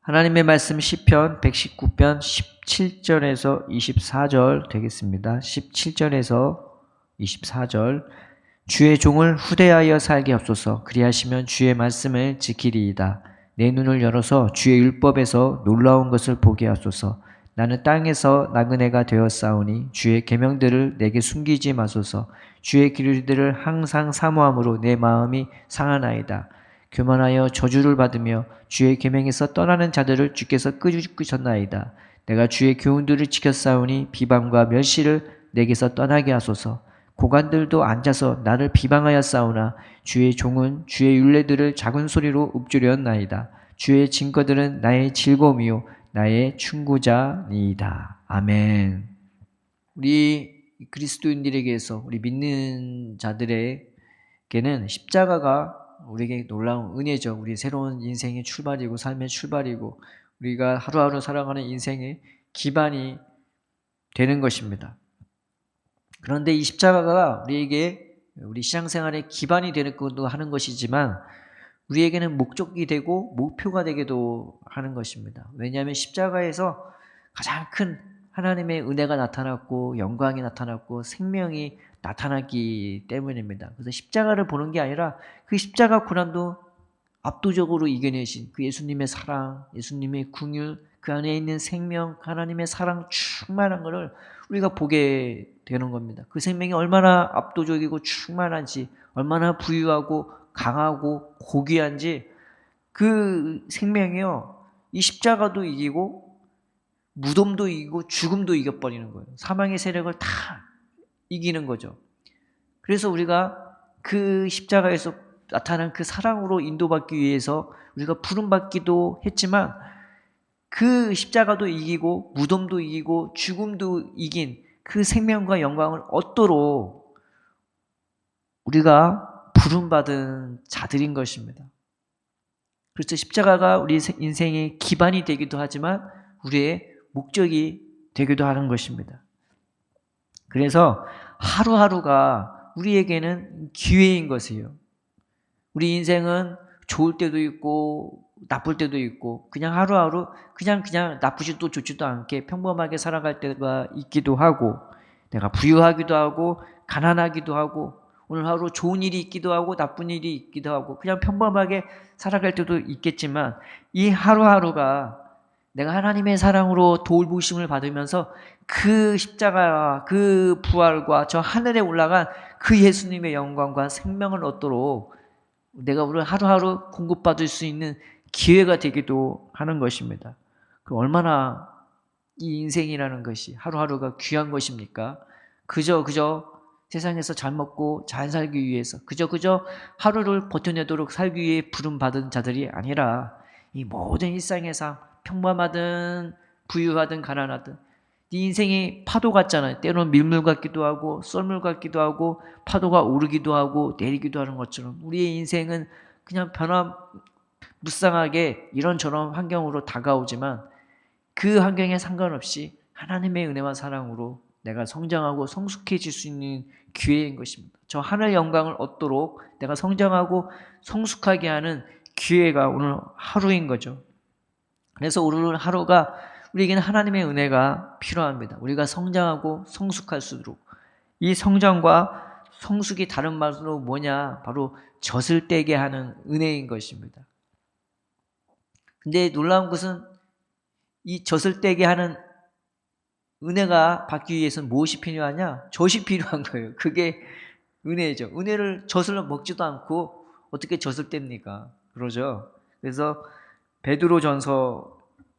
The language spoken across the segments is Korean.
하나님의 말씀 시편 119편 17절에서 24절 되겠습니다. 17절에서 24절. 주의 종을 후대하여 살게 하옵소서. 그리하시면 주의 말씀을 지키리이다. 내 눈을 열어서 주의 율법에서 놀라운 것을 보게 하소서. 나는 땅에서 나그네가 되었사오니 주의 계명들을 내게 숨기지 마소서. 주의 규례들을 항상 사모함으로 내 마음이 상하나이다. 교만하여 저주를 받으며 주의 계명에서 떠나는 자들을 주께서 끄주셨나이다. 내가 주의 교훈들을 지켰사오니 비방과 멸시를 내게서 떠나게 하소서. 고관들도 앉아서 나를 비방하였사오나 주의 종은 주의 율례들을 작은 소리로 읊조렸나이다. 주의 증거들은 나의 즐거움이요 나의 충고자니이다. 아멘. 우리 그리스도인들에게서, 우리 믿는 자들에게는 십자가가 우리에게 놀라운 은혜죠. 우리 새로운 인생의 출발이고 삶의 출발이고 우리가 하루하루 살아가는 인생의 기반이 되는 것입니다. 그런데 이 십자가가 우리에게 우리 신앙생활의 기반이 되는 것도 하는 것이지만 우리에게는 목적이 되고 목표가 되기도 하는 것입니다. 왜냐하면 십자가에서 가장 큰 하나님의 은혜가 나타났고 영광이 나타났고 생명이 나타났기 때문입니다. 그래서 십자가를 보는 게 아니라 그 십자가 고난도 압도적으로 이겨내신 그 예수님의 사랑, 예수님의 긍휼, 그 안에 있는 생명, 하나님의 사랑 충만한 것을 우리가 보게 되는 겁니다. 그 생명이 얼마나 압도적이고 충만한지, 얼마나 부유하고 강하고 고귀한지 그 생명이요, 이 십자가도 이기고 무덤도 이기고 죽음도 이겨버리는 거예요. 사망의 세력을 다 이기는 거죠. 그래서 우리가 그 십자가에서 나타난 그 사랑으로 인도받기 위해서 우리가 부름받기도 했지만 그 십자가도 이기고 무덤도 이기고 죽음도 이긴 그 생명과 영광을 얻도록 우리가 부름받은 자들인 것입니다. 그래서 십자가가 우리 인생의 기반이 되기도 하지만 우리의 목적이 되기도 하는 것입니다. 그래서 하루하루가 우리에게는 기회인 것이에요. 우리 인생은 좋을 때도 있고 나쁠 때도 있고 그냥 하루하루 그냥 나쁘지도 좋지도 않게 평범하게 살아갈 때가 있기도 하고 내가 부유하기도 하고 가난하기도 하고 오늘 하루 좋은 일이 있기도 하고 나쁜 일이 있기도 하고 그냥 평범하게 살아갈 때도 있겠지만 이 하루하루가 내가 하나님의 사랑으로 돌보심을 받으면서 그 십자가와 그 부활과 저 하늘에 올라간 그 예수님의 영광과 생명을 얻도록 내가 오늘 하루하루 공급받을 수 있는 기회가 되기도 하는 것입니다. 그 얼마나 이 인생이라는 것이 하루하루가 귀한 것입니까? 그저 세상에서 잘 먹고 잘 살기 위해서 그저 하루를 버텨내도록 살기 위해 부름받은 자들이 아니라 이 모든 일상의 삶 평범하든 부유하든 가난하든 네 인생이 파도 같잖아요. 때로는 밀물 같기도 하고 썰물 같기도 하고 파도가 오르기도 하고 내리기도 하는 것처럼 우리의 인생은 그냥 무쌍하게 이런저런 환경으로 다가오지만 그 환경에 상관없이 하나님의 은혜와 사랑으로 내가 성장하고 성숙해질 수 있는 기회인 것입니다. 저 하늘 영광을 얻도록 내가 성장하고 성숙하게 하는 기회가 오늘 하루인 거죠. 그래서 오늘 하루가 우리에게는 하나님의 은혜가 필요합니다. 우리가 성장하고 성숙할수록 이 성장과 성숙이 다른 말로 뭐냐? 바로 젖을 떼게 하는 은혜인 것입니다. 근데 놀라운 것은 이 젖을 떼게 하는 은혜가 받기 위해서는 무엇이 필요하냐? 젖이 필요한 거예요. 그게 은혜죠. 은혜를 젖을 먹지도 않고 어떻게 젖을 뗍니까? 그러죠. 그래서 베드로전서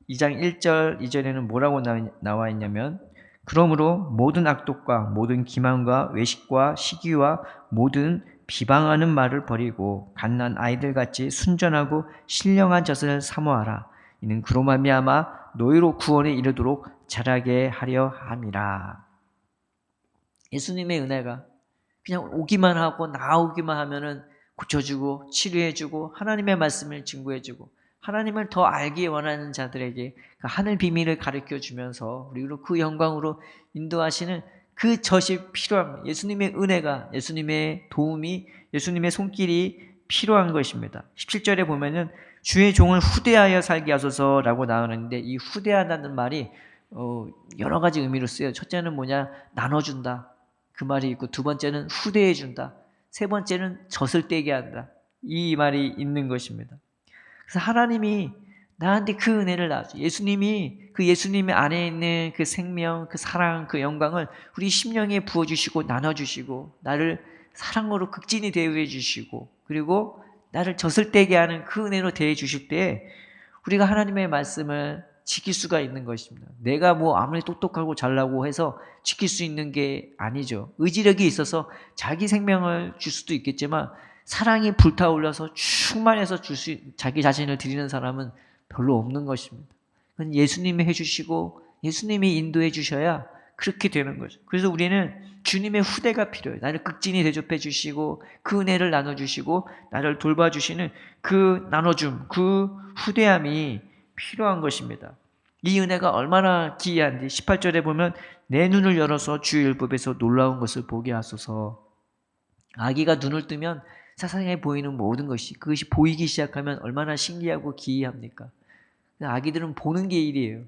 2장 1절 2절에는 뭐라고 나와 있냐면 그러므로 모든 악독과 모든 기만과 외식과 시기와 모든 비방하는 말을 버리고 갓난 아이들같이 순전하고 신령한 젖을 사모하라. 이는 그로 말미암아 너희로 구원에 이르도록 자라게 하려 함이라. 예수님의 은혜가 그냥 오기만 하고 나오기만 하면은 고쳐주고 치료해주고 하나님의 말씀을 증거해주고 하나님을 더 알기 원하는 자들에게 그 하늘 비밀을 가르쳐주면서 우리로 그 영광으로 인도하시는 그 젖이 필요합니다. 예수님의 은혜가, 예수님의 도움이, 예수님의 손길이 필요한 것입니다. 17절에 보면은 주의 종을 후대하여 살게 하소서라고 나오는데 이 후대하다는 말이 여러 가지 의미로 쓰여요. 첫째는 뭐냐? 나눠준다. 그 말이 있고 두 번째는 후대해준다. 세 번째는 젖을 떼게 한다. 이 말이 있는 것입니다. 그래서 하나님이 나한테 그 은혜를 나와줘. 예수님의 안에 있는 그 생명, 그 사랑, 그 영광을 우리 심령에 부어주시고 나눠주시고 나를 사랑으로 극진히 대우해 주시고 그리고 나를 젖을 떼게 하는 그 은혜로 대해 주실 때 우리가 하나님의 말씀을 지킬 수가 있는 것입니다. 내가 뭐 아무리 똑똑하고 잘나고 해서 지킬 수 있는 게 아니죠. 의지력이 있어서 자기 생명을 줄 수도 있겠지만 사랑이 불타올려서 충만해서 자기 자신을 드리는 사람은 별로 없는 것입니다. 그건 예수님이 해주시고 예수님이 인도해 주셔야 그렇게 되는 거죠. 그래서 우리는 주님의 후대가 필요해요. 나를 극진히 대접해 주시고 그 은혜를 나눠주시고 나를 돌봐주시는 그 나눠줌, 그 후대함이 필요한 것입니다. 이 은혜가 얼마나 기이한지 18절에 보면 내 눈을 열어서 주의 율법에서 놀라운 것을 보게 하소서. 아기가 눈을 뜨면 세상에 보이는 모든 것이 그것이 보이기 시작하면 얼마나 신기하고 기이합니까? 아기들은 보는 게 일이에요.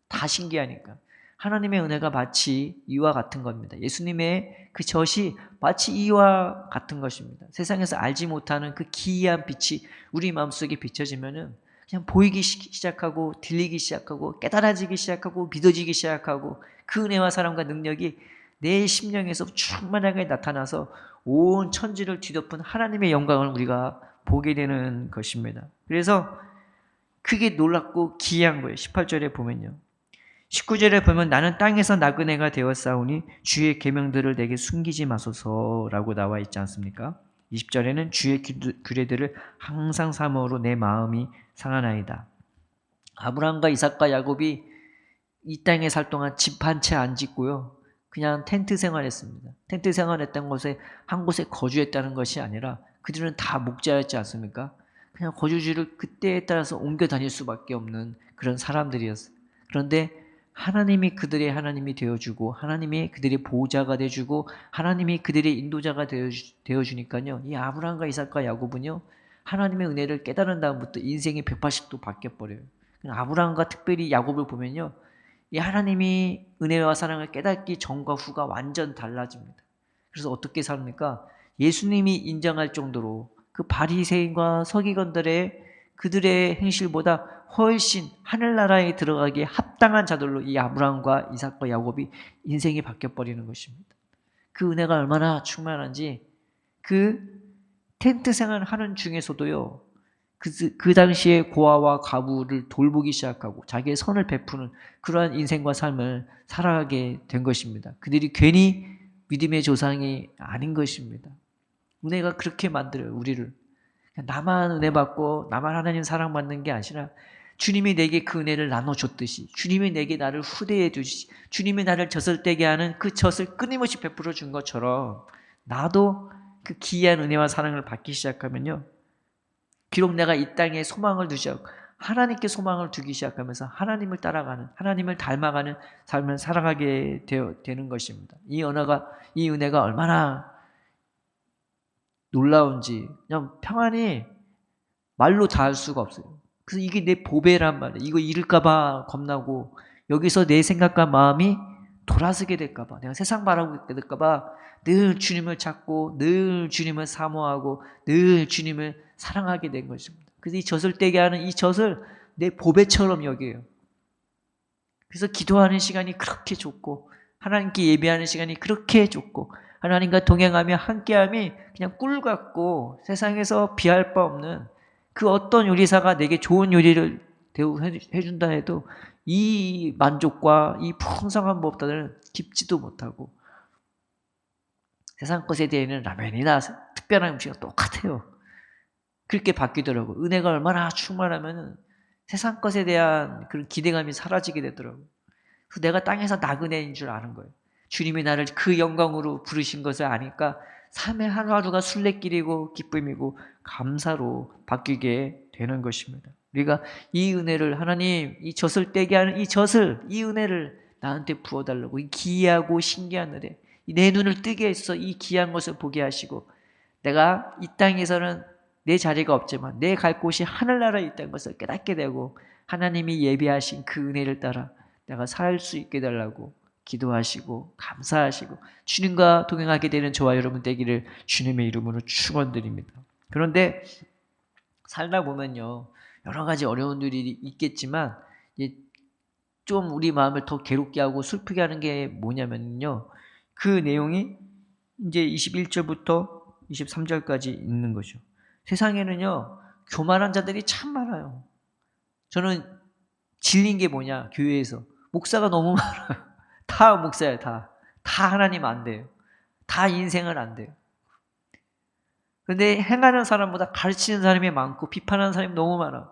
다 신기하니까. 하나님의 은혜가 마치 이와 같은 겁니다. 예수님의 그 젖이 마치 이와 같은 것입니다. 세상에서 알지 못하는 그 기이한 빛이 우리 마음속에 비춰지면은 그냥 보이기 시작하고 들리기 시작하고 깨달아지기 시작하고 믿어지기 시작하고 그 은혜와 사랑과 능력이 내 심령에서 충만하게 나타나서 온 천지를 뒤덮은 하나님의 영광을 우리가 보게 되는 것입니다. 그래서 크게 놀랍고 기이한 거예요. 18절에 보면요. 19절에 보면 나는 땅에서 나그네가 되었사오니 주의 계명들을 내게 숨기지 마소서라고 나와 있지 않습니까? 20절에는 주의 규례들을 항상 사모로 내 마음이 상하나이다. 아브라함과 이삭과 야곱이 이 땅에 살 동안 집 한 채 안 짓고요. 그냥 텐트 생활했습니다. 텐트 생활했던 곳에 한 곳에 거주했다는 것이 아니라 그들은 다 목자였지 않습니까? 그냥 거주지를 그때에 따라서 옮겨 다닐 수밖에 없는 그런 사람들이었어요. 그런데 하나님이 그들의 하나님이 되어주고 하나님이 그들의 보호자가 되어주고 하나님이 그들의 인도자가 되어주니까요. 이 아브라함과 이삭과 야곱은요. 하나님의 은혜를 깨달은 다음부터 인생이 180도 바뀌어버려요. 아브라함과 특별히 야곱을 보면요. 이 하나님이 은혜와 사랑을 깨닫기 전과 후가 완전 달라집니다. 그래서 어떻게 삽니까? 예수님이 인정할 정도로 그 바리새인과 서기관들의 그들의 행실보다 훨씬 하늘나라에 들어가기에 합당한 자들로 이 아브라함과 이삭과 야곱이 인생이 바뀌어버리는 것입니다. 그 은혜가 얼마나 충만한지 그 텐트 생활을 하는 중에서도요. 그 당시에 고아와 가부를 돌보기 시작하고 자기의 선을 베푸는 그러한 인생과 삶을 살아가게 된 것입니다. 그들이 괜히 믿음의 조상이 아닌 것입니다. 은혜가 그렇게 만들어요. 우리를. 나만 은혜 받고 나만 하나님 사랑받는 게 아니라 주님이 내게 그 은혜를 나눠줬듯이 주님이 내게 나를 후대해 주시 주님이 나를 젖을 떼게 하는 그 젖을 끊임없이 베풀어 준 것처럼 나도 그 기이한 은혜와 사랑을 받기 시작하면요. 비록 내가 이 땅에 소망을 두지 않고 하나님께 소망을 두기 시작하면서 하나님을 따라가는 하나님을 닮아가는 삶을 살아가게 되는 것입니다. 이 은혜가 얼마나 놀라운지 그냥 평안히 말로 다 할 수가 없어요. 그래서 이게 내 보배란 말이에요. 이거 잃을까 봐 겁나고 여기서 내 생각과 마음이 돌아서게 될까 봐 내가 세상 바라보게 될까 봐 늘 주님을 찾고 늘 주님을 사모하고 늘 주님을 사랑하게 된 것입니다. 그래서 이 젖을 떼게 하는 이 젖을 내 보배처럼 여겨요. 그래서 기도하는 시간이 그렇게 좋고 하나님께 예배하는 시간이 그렇게 좋고 하나님과 동행하며 함께함이 그냥 꿀 같고 세상에서 비할 바 없는 그 어떤 요리사가 내게 좋은 요리를 대우해준다 해도 이 만족과 이 풍성한 법보다는 깊지도 못하고 세상 것에 대해는 라면이나 특별한 음식은 똑같아요. 그렇게 바뀌더라고요. 은혜가 얼마나 충만하면 세상 것에 대한 그런 기대감이 사라지게 되더라고요. 그래서 내가 땅에서 나그네인 줄 아는 거예요. 주님이 나를 그 영광으로 부르신 것을 아니까 삶의 하루하루가 순례길이고 기쁨이고 감사로 바뀌게 되는 것입니다. 우리가 이 은혜를 하나님 이 젖을 떼게 하는 이 은혜를 나한테 부어달라고 이 기이하고 신기한 은혜 내 눈을 뜨게 해서 이 귀한 것을 보게 하시고 내가 이 땅에서는 내 자리가 없지만 내 갈 곳이 하늘나라에 있다는 것을 깨닫게 되고 하나님이 예비하신 그 은혜를 따라 내가 살 수 있게 달라고 기도하시고 감사하시고 주님과 동행하게 되는 저와 여러분 되기를 주님의 이름으로 축원드립니다. 그런데 살다 보면요, 여러 가지 어려운 일이 있겠지만 좀 우리 마음을 더 괴롭게 하고 슬프게 하는 게 뭐냐면요, 그 내용이 이제 21절부터 23절까지 있는 거죠. 세상에는요, 교만한 자들이 참 많아요. 저는 질린 게 뭐냐, 교회에서 목사가 너무 많아요. 다 목사예요. 다 하나님 안 돼요. 다 인생은 안 돼요. 그런데 행하는 사람보다 가르치는 사람이 많고 비판하는 사람이 너무 많아.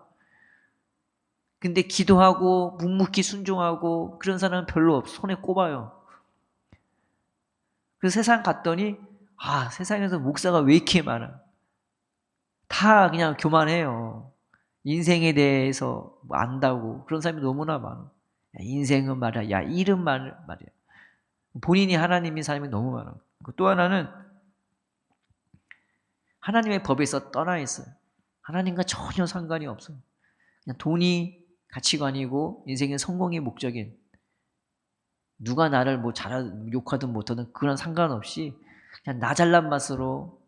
근데 기도하고 묵묵히 순종하고 그런 사람은 별로 없어. 손에 꼽아요. 그 세상 갔더니 세상에서 목사가 왜 이렇게 많아. 다 그냥 교만해요. 인생에 대해서 뭐 안다고 그런 사람이 너무나 많아. 인생은 말이야. 일은 말이야. 본인이 하나님인 사람이 너무 많아. 또 하나는 하나님의 법에서 떠나 있어요. 하나님과 전혀 상관이 없어요. 그냥 돈이 가치관이고 인생의 성공이 목적인, 누가 나를 뭐 욕하든 못하든 그런 상관없이 그냥 나 잘난 맛으로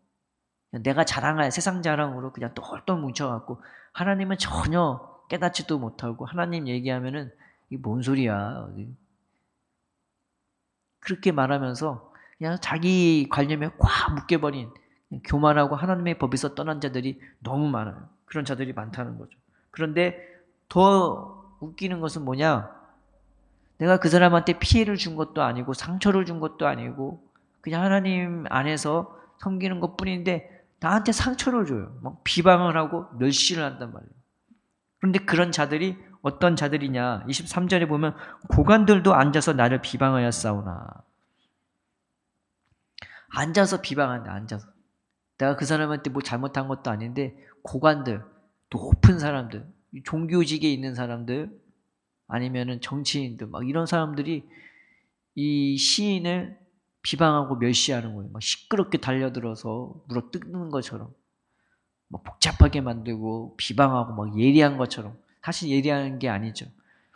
그냥 내가 자랑할 세상 자랑으로 그냥 똘똘 뭉쳐갖고 하나님은 전혀 깨닫지도 못하고 하나님 얘기하면은 이게 뭔 소리야. 그렇게 말하면서 그냥 자기 관념에 꽉 묶여버린 교만하고 하나님의 법에서 떠난 자들이 너무 많아요. 그런 자들이 많다는 거죠. 그런데 더 웃기는 것은 뭐냐? 내가 그 사람한테 피해를 준 것도 아니고 상처를 준 것도 아니고 그냥 하나님 안에서 섬기는 것뿐인데 나한테 상처를 줘요. 막 비방을 하고 멸시를 한단 말이에요. 그런데 그런 자들이 어떤 자들이냐? 23절에 보면 고관들도 앉아서 나를 비방하였사오나. 앉아서 비방한다. 앉아서. 내가 그 사람한테 뭐 잘못한 것도 아닌데 고관들, 높은 사람들, 종교직에 있는 사람들 아니면은 정치인들 막 이런 사람들이 이 시인을 비방하고 멸시하는 거예요. 막 시끄럽게 달려들어서 물어 뜯는 것처럼 막 복잡하게 만들고 비방하고 막 예리한 것처럼. 사실 예리한 게 아니죠.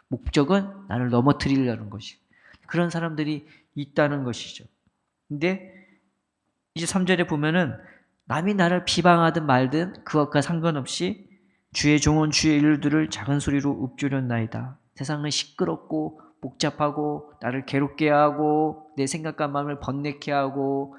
목적은 나를 넘어뜨리려는 것이. 그런 사람들이 있다는 것이죠. 근데 이제 3절에 보면은 남이 나를 비방하든 말든 그것과 상관없이 주의 종은 주의 일들을 작은 소리로 읊조렸나이다. 세상은 시끄럽고 복잡하고 나를 괴롭게 하고 내 생각과 마음을 번뇌케 하고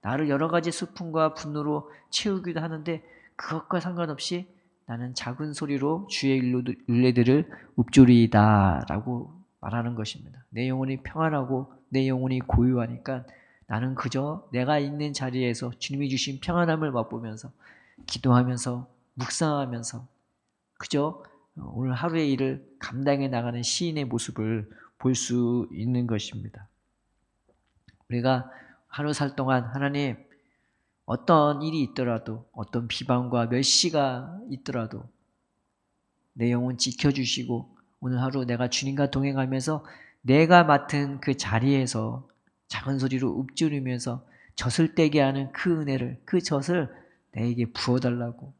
나를 여러 가지 슬픔과 분노로 채우기도 하는데 그것과 상관없이 나는 작은 소리로 주의 일례들을 읊조리이다 라고 말하는 것입니다. 내 영혼이 평안하고 내 영혼이 고요하니까 나는 그저 내가 있는 자리에서 주님이 주신 평안함을 맛보면서 기도하면서 묵상하면서 그저 오늘 하루의 일을 감당해 나가는 시인의 모습을 볼 수 있는 것입니다. 우리가 하루 살 동안 하나님 어떤 일이 있더라도 어떤 비방과 멸시가 있더라도 내 영혼 지켜주시고 오늘 하루 내가 주님과 동행하면서 내가 맡은 그 자리에서 작은 소리로 읊조리면서 젖을 떼게 하는 그 은혜를, 그 젖을 내게 부어달라고.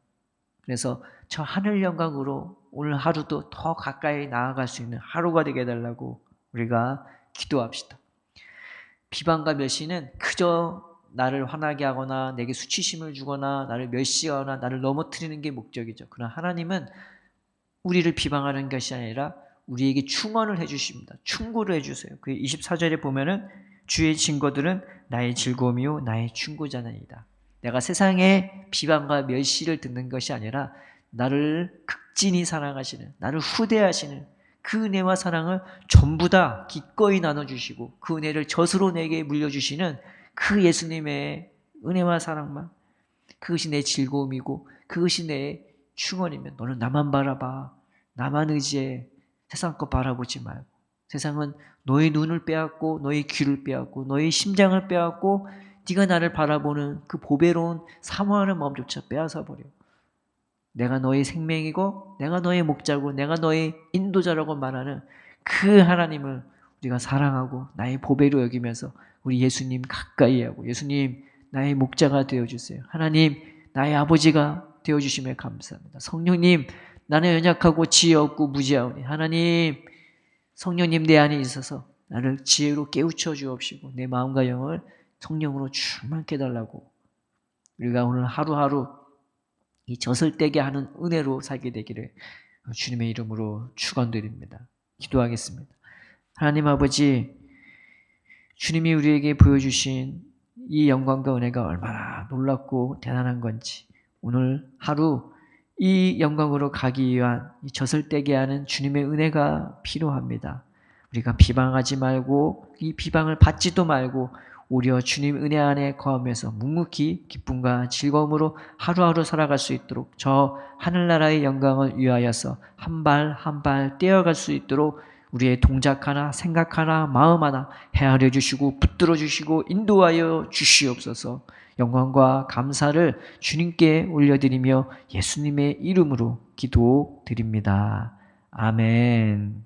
그래서 저 하늘 영광으로 오늘 하루도 더 가까이 나아갈 수 있는 하루가 되게 해달라고 우리가 기도합시다. 비방과 멸시는 그저 나를 화나게 하거나 내게 수치심을 주거나 나를 멸시하거나 나를 넘어뜨리는 게 목적이죠. 그러나 하나님은 우리를 비방하는 것이 아니라 우리에게 충원을 해주십니다. 충고를 해주세요. 그 24절에 보면은 주의 증거들은 나의 즐거움이요 나의 충고자나이다. 내가 세상의 비방과 멸시를 듣는 것이 아니라 나를 극진히 사랑하시는, 나를 후대하시는 그 은혜와 사랑을 전부 다 기꺼이 나눠주시고 그 은혜를 젖으로 내게 물려주시는 그 예수님의 은혜와 사랑만, 그것이 내 즐거움이고 그것이 내 충원이면 너는 나만 바라봐, 나만 의지해, 세상 거 바라보지 말고. 세상은 너의 눈을 빼앗고 너의 귀를 빼앗고 너의 심장을 빼앗고 네가 나를 바라보는 그 보배로운 사모하는 마음조차 빼앗아버려. 내가 너의 생명이고 내가 너의 목자고 내가 너의 인도자라고 말하는 그 하나님을 우리가 사랑하고 나의 보배로 여기면서 우리 예수님 가까이 하고 예수님 나의 목자가 되어주세요. 하나님 나의 아버지가 되어주심에 감사합니다. 성령님, 나는 연약하고 지혜 없고 무지하오니 하나님, 성령님 내 안에 있어서 나를 지혜로 깨우쳐 주옵시고 내 마음과 영을 성령으로 충만케 해달라고 우리가 오늘 하루하루 이 젖을 떼게 하는 은혜로 살게 되기를 주님의 이름으로 축원드립니다. 기도하겠습니다. 하나님 아버지, 주님이 우리에게 보여주신 이 영광과 은혜가 얼마나 놀랍고 대단한 건지 오늘 하루 이 영광으로 가기 위한 이 젖을 떼게 하는 주님의 은혜가 필요합니다. 우리가 비방하지 말고 이 비방을 받지도 말고 오히려 주님 은혜 안에 거하면서 묵묵히 기쁨과 즐거움으로 하루하루 살아갈 수 있도록 저 하늘나라의 영광을 위하여서 한 발 한 발 떼어갈 수 있도록 우리의 동작 하나, 생각 하나, 마음 하나 헤아려 주시고 붙들어 주시고 인도하여 주시옵소서. 영광과 감사를 주님께 올려드리며 예수님의 이름으로 기도드립니다. 아멘.